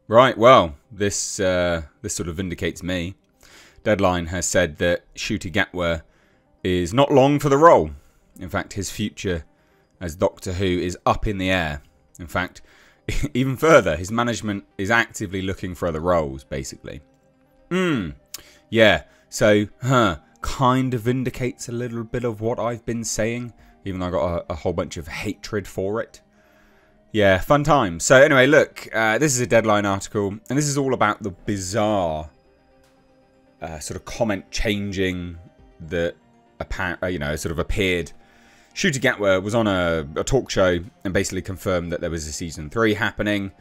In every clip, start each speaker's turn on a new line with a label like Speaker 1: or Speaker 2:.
Speaker 1: Right, well, this sort of vindicates me. Deadline has said that Ncuti Gatwa is not long for the role. In fact, his future as Doctor Who is up in the air. In fact, even further, his management is actively looking for other roles, basically. Yeah, so, kind of vindicates a little bit of what I've been saying, even though I got a whole bunch of hatred for it. Yeah, fun times. So anyway, look, this is a Deadline article, and this is all about the bizarre sort of comment changing that sort of appeared. Ncuti Gatwa was on a talk show and basically confirmed that there was a season 3 happening.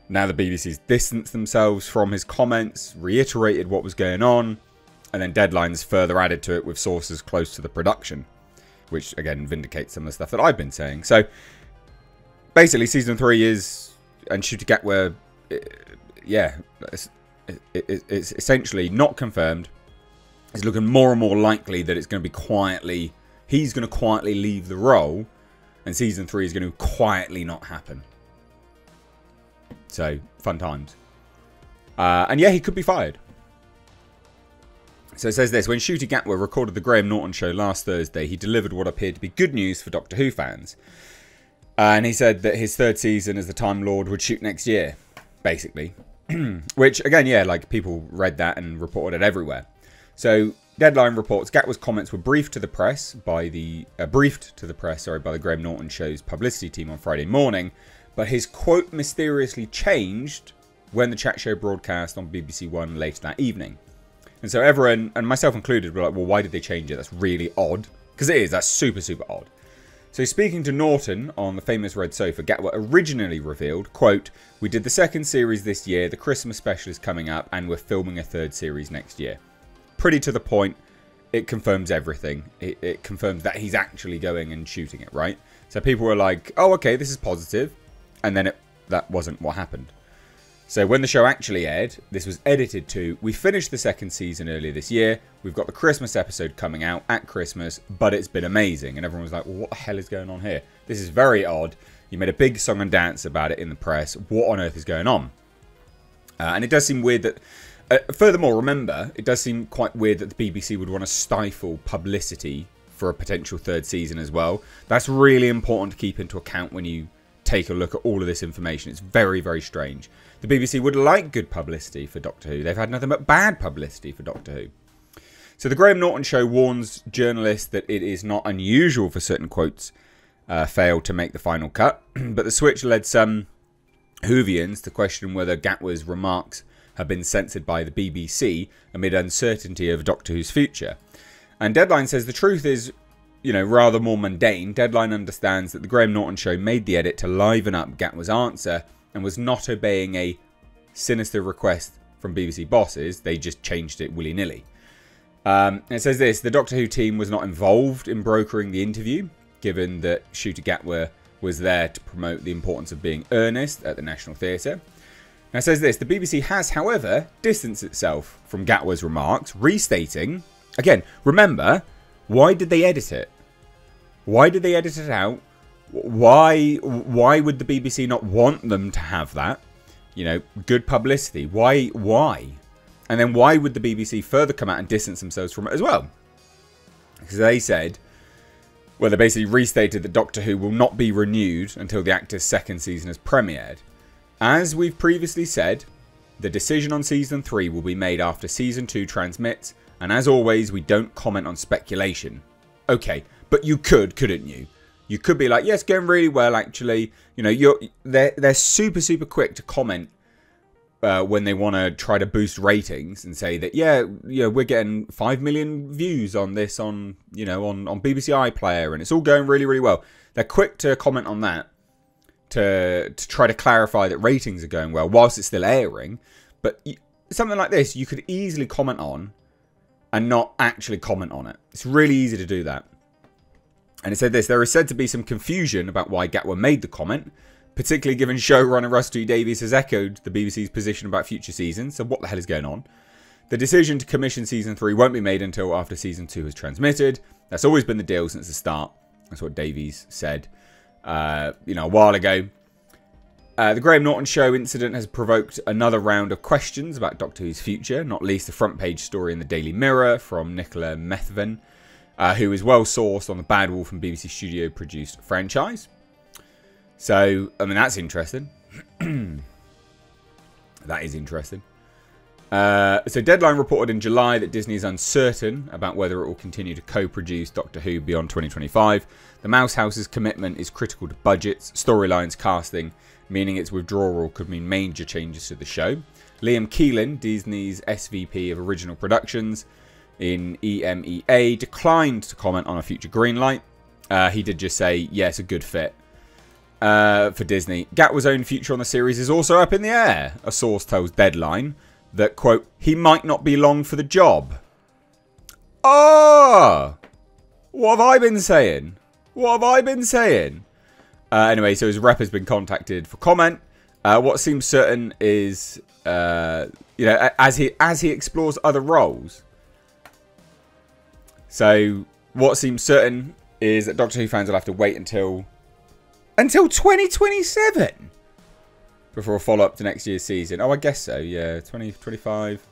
Speaker 1: Now the BBC's distanced themselves from his comments, reiterated what was going on, and then Deadline's further added to it with sources close to the production, which again vindicates some of the stuff that I've been saying. So basically, season 3 is, and Ncuti Gatwa, it's essentially not confirmed. It's looking more and more likely that it's going to be quietly, he's going to quietly leave the role, and season 3 is going to quietly not happen. So, fun times. And yeah, he could be fired. So it says this: when Ncuti Gatwa recorded the Graham Norton show last Thursday, he delivered what appeared to be good news for Doctor Who fans. And he said that his 3rd season as the Time Lord would shoot next year, basically. Which, again, yeah, like people read that and reported it everywhere. So, Deadline reports Gatwa's comments were briefed to the press by the Graham Norton show's publicity team on Friday morning, but his quote mysteriously changed when the chat show broadcast on BBC One later that evening. And so everyone, and myself included, were like, well, why did they change it? That's really odd. Because it is, that's super, super odd. So speaking to Norton on the famous red sofa, Gatwa originally revealed, quote, "We did the 2nd series this year, the Christmas special is coming up, and we're filming a 3rd series next year." Pretty to the point. It confirms everything. It confirms that he's actually going and shooting it, right? So people were like, oh, okay, this is positive. And then that wasn't what happened. So when the show actually aired, this was edited to, we finished the 2nd season earlier this year. We've got the Christmas episode coming out at Christmas, but it's been amazing. And everyone was like, well, what the hell is going on here? This is very odd. You made a big song and dance about it in the press. What on earth is going on? And it does seem weird that, furthermore, remember, it does seem quite weird that the BBC would want to stifle publicity for a potential 3rd season as well. That's really important to keep into account when you take a look at all of this information. It's very, very strange. The BBC would like good publicity for Doctor Who. They've had nothing but bad publicity for Doctor Who. So the Graham Norton show warns journalists that it is not unusual for certain quotes fail to make the final cut. But the switch led some Whovians to question whether Gatwa's remarks have been censored by the BBC amid uncertainty of Doctor Who's future. And Deadline says the truth is, rather more mundane. Deadline understands that the Graham Norton show made the edit to liven up Gatwa's answer and was not obeying a sinister request from BBC bosses. They just changed it willy-nilly. It says this: the Doctor Who team was not involved in brokering the interview, given that Ncuti Gatwa was there to promote the importance of being earnest at the National Theatre. Now it says this: the BBC has, however, distanced itself from Gatwa's remarks, restating, again, remember, why did they edit it? Why did they edit it out? Why would the BBC not want them to have that? Good publicity. Why? And then why would the BBC further come out and distance themselves from it as well? Because they said, well, they basically restated that Doctor Who will not be renewed until the actor's 2nd season has premiered. As we've previously said, the decision on season 3 will be made after season 2 transmits, and as always, we don't comment on speculation. Okay, but you couldn't you? You could be like, yes, going really well, actually. They're super, super quick to comment when they want to try to boost ratings and say that, we're getting 5 million views on this on BBC iPlayer, and it's all going really, really well. They're quick to comment on that to try to clarify that ratings are going well whilst it's still airing. But something like this, you could easily comment on and not actually comment on it. It's really easy to do that. And it said this: there is said to be some confusion about why Gatwa made the comment, particularly given showrunner Rusty Davies has echoed the BBC's position about future seasons. So what the hell is going on? The decision to commission season 3 won't be made until after season 2 has transmitted. That's always been the deal since the start. That's what Davies said, a while ago. The Graham Norton Show incident has provoked another round of questions about Doctor Who's future, not least the front page story in the Daily Mirror from Nicola Methven, who is well sourced on the Bad Wolf and BBC Studio produced franchise. So, I mean, that's interesting. That is interesting. So Deadline reported in July that Disney is uncertain about whether it will continue to co-produce Doctor Who beyond 2025. The Mouse House's commitment is critical to budgets, storylines, casting, meaning its withdrawal could mean major changes to the show. Liam Keelan, Disney's SVP of Original Productions in EMEA, declined to comment on a future greenlight. He did just say, yeah, it's a good fit for Disney. Gatwa's own future on the series is also up in the air. A source tells Deadline that, quote, he might not be long for the job. Oh! What have I been saying? What have I been saying? Anyway, so his rep has been contacted for comment. What seems certain is, as he explores other roles. So what seems certain is that Doctor Who fans will have to wait until 2027 before a follow-up to next year's season. Oh, I guess so. Yeah, 2025,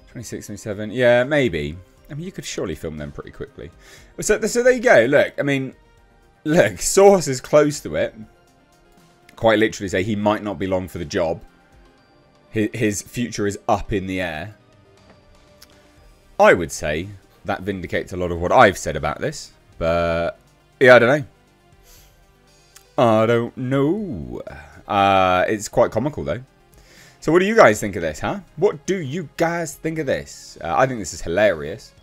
Speaker 1: 26, 27. Yeah, maybe. I mean, you could surely film them pretty quickly. So there you go. Look, I mean, look, sources close to it quite literally say he might not be long for the job. His future is up in the air. I would say that vindicates a lot of what I've said about this. But, yeah, I don't know. I don't know. It's quite comical, though. So what do you guys think of this, huh? What do you guys think of this? I think this is hilarious.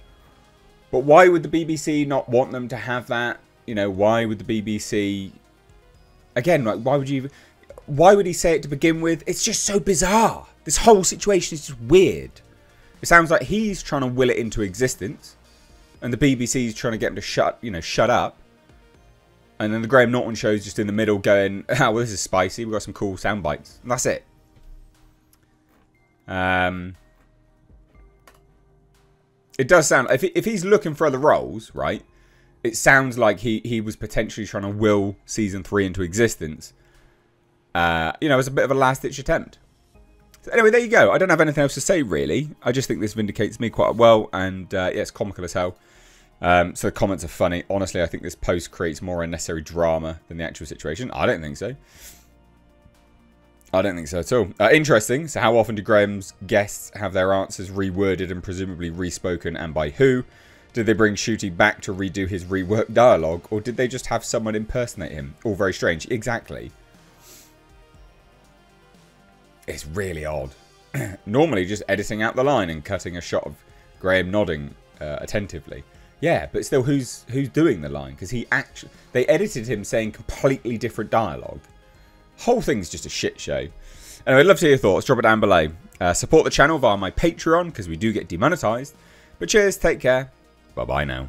Speaker 1: But why would the BBC not want them to have that? You know, why would the BBC... Again, like, why would he say it to begin with? It's just so bizarre. This whole situation is just weird. It sounds like he's trying to will it into existence. And the BBC's trying to get him to shut up. And then the Graham Norton Show's just in the middle going, oh, well, this is spicy. We've got some cool sound bites. And that's it. It does sound... If he's looking for other roles, right, it sounds like he was potentially trying to will Season 3 into existence. As a bit of a last-ditch attempt. So anyway, there you go. I don't have anything else to say, really. I just think this vindicates me quite well. And, yeah, it's comical as hell. So the comments are funny. Honestly, I think this post creates more unnecessary drama than the actual situation. I don't think so. I don't think so at all. Interesting. So how often do Graham's guests have their answers reworded and presumably respoken, and by who? Did they bring Ncuti back to redo his reworked dialogue, or did they just have someone impersonate him? All very strange. Exactly. It's really odd. Normally just editing out the line and cutting a shot of Graham nodding attentively. Yeah, but still, who's doing the line? Because they edited him saying completely different dialogue. Whole thing's just a shit show. Anyway, I'd love to hear your thoughts. Drop it down below. Support the channel via my Patreon, because we do get demonetized. But cheers, take care. Bye-bye now.